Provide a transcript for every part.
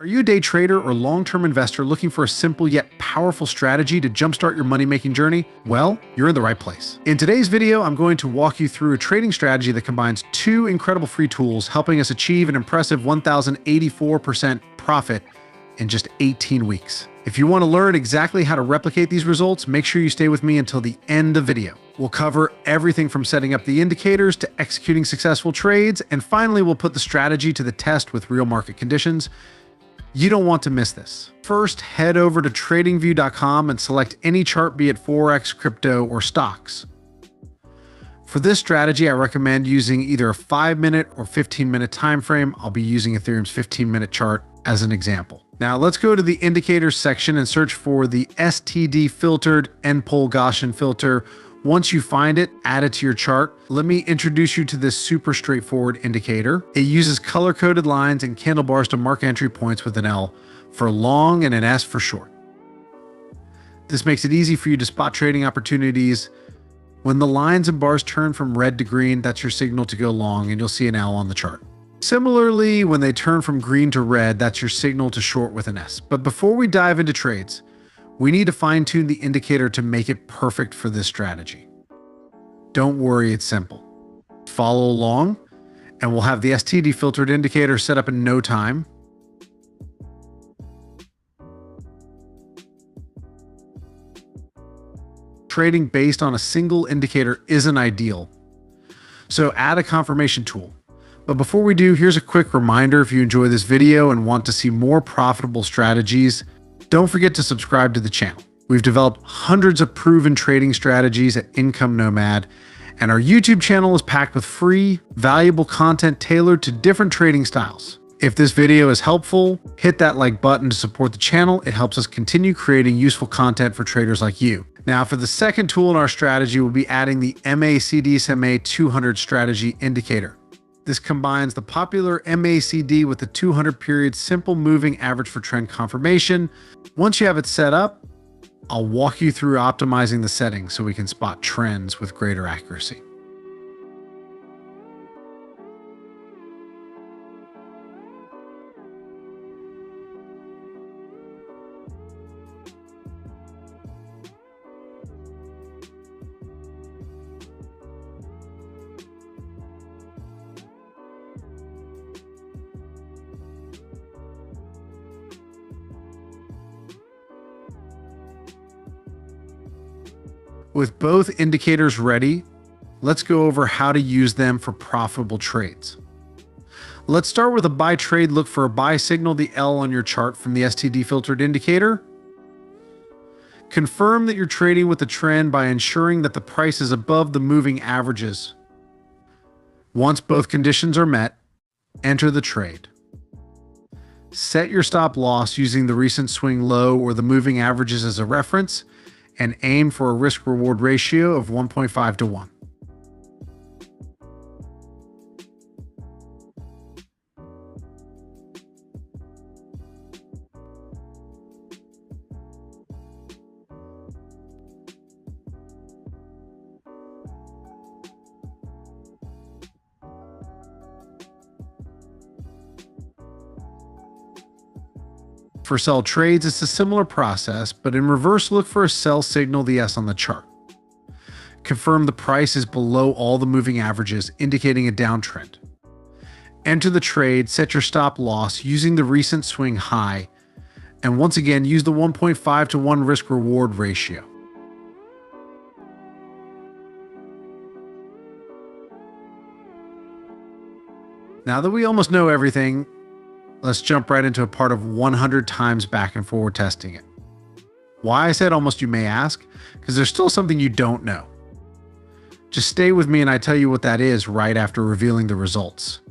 Are you a day trader or long-term investor looking for a simple yet powerful strategy to jumpstart your money-making journey? Well, you're in the right place. In today's video, I'm going to walk you through a trading strategy that combines two incredible free tools, helping us achieve an impressive 1,084% profit in just 18 weeks. If you want to learn exactly how to replicate these results, make sure you stay with me until the end of the video. We'll cover everything from setting up the indicators to executing successful trades, and finally, we'll put the strategy to the test with real market conditions. You don't want to miss this. First, head over to tradingview.com and select any chart, be it Forex, crypto, or stocks. For this strategy, I recommend using either a 5-minute or 15-minute time frame. I'll be using Ethereum's 15-minute chart as an example. Now let's go to the indicators section and search for the STD filtered N-pole Gaussian filter. Once you find it, add it to your chart. Let me introduce you to this super straightforward indicator. It uses color-coded lines and candle bars to mark entry points with an L for long and an S for short. This makes it easy for you to spot trading opportunities. When the lines and bars turn from red to green, that's your signal to go long, and you'll see an L on the chart. Similarly, when they turn from green to red, that's your signal to short with an S. But before we dive into trades, we need to fine-tune the indicator to make it perfect for this strategy. Don't worry, it's simple. Follow along, and we'll have the STD filtered indicator set up in no time. Trading based on a single indicator isn't ideal, so add a confirmation tool. But before we do, here's a quick reminder: if you enjoy this video and want to see more profitable strategies, don't forget to subscribe to the channel. We've developed hundreds of proven trading strategies at Income Nomad, and our YouTube channel is packed with free, valuable content tailored to different trading styles. If this video is helpful, hit that like button to support the channel. It helps us continue creating useful content for traders like you. Now, for the second tool in our strategy, we'll be adding the MACD SMA 200 strategy indicator. This combines the popular MACD with the 200 period simple moving average for trend confirmation. Once you have it set up, I'll walk you through optimizing the settings so we can spot trends with greater accuracy. With both indicators ready, let's go over how to use them for profitable trades. Let's start with a buy trade. Look for a buy signal, the L on your chart from the STD filtered indicator. Confirm that you're trading with the trend by ensuring that the price is above the moving averages. Once both conditions are met, enter the trade. Set your stop loss using the recent swing low or the moving averages as a reference, and aim for a risk-reward ratio of 1.5 to 1. For sell trades, it's a similar process, but in reverse, look for a sell signal, the S on the chart. Confirm the price is below all the moving averages, indicating a downtrend. Enter the trade, set your stop loss using the recent swing high, and once again, use the 1.5 to 1 risk-reward ratio. Now that we almost know everything, let's jump right into a part of 100 times back and forward testing it. Why I said almost, you may ask? Because there's still something you don't know. Just stay with me and I tell you what that is right after revealing the results.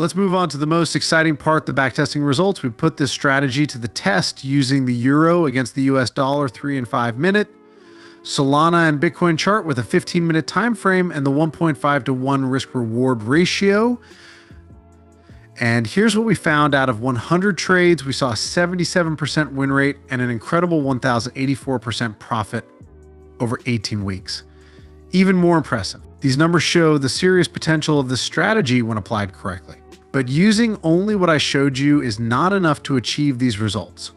Let's move on to the most exciting part, the backtesting results. We put this strategy to the test using the euro against the US dollar 3 and 5 minute, Solana and Bitcoin chart with a 15-minute time frame, and the 1.5 to 1 risk reward ratio. And here's what we found. Out of 100 trades, we saw a 77% win rate and an incredible 1,084% profit over 18 weeks. Even more impressive, these numbers show the serious potential of this strategy when applied correctly. But using only what I showed you is not enough to achieve these results.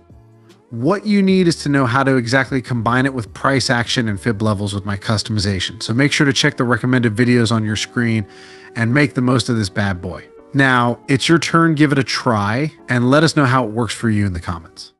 What you need is to know how to exactly combine it with price action and fib levels with my customization. So make sure to check the recommended videos on your screen and make the most of this bad boy. Now, it's your turn. Give it a try and let us know how it works for you in the comments.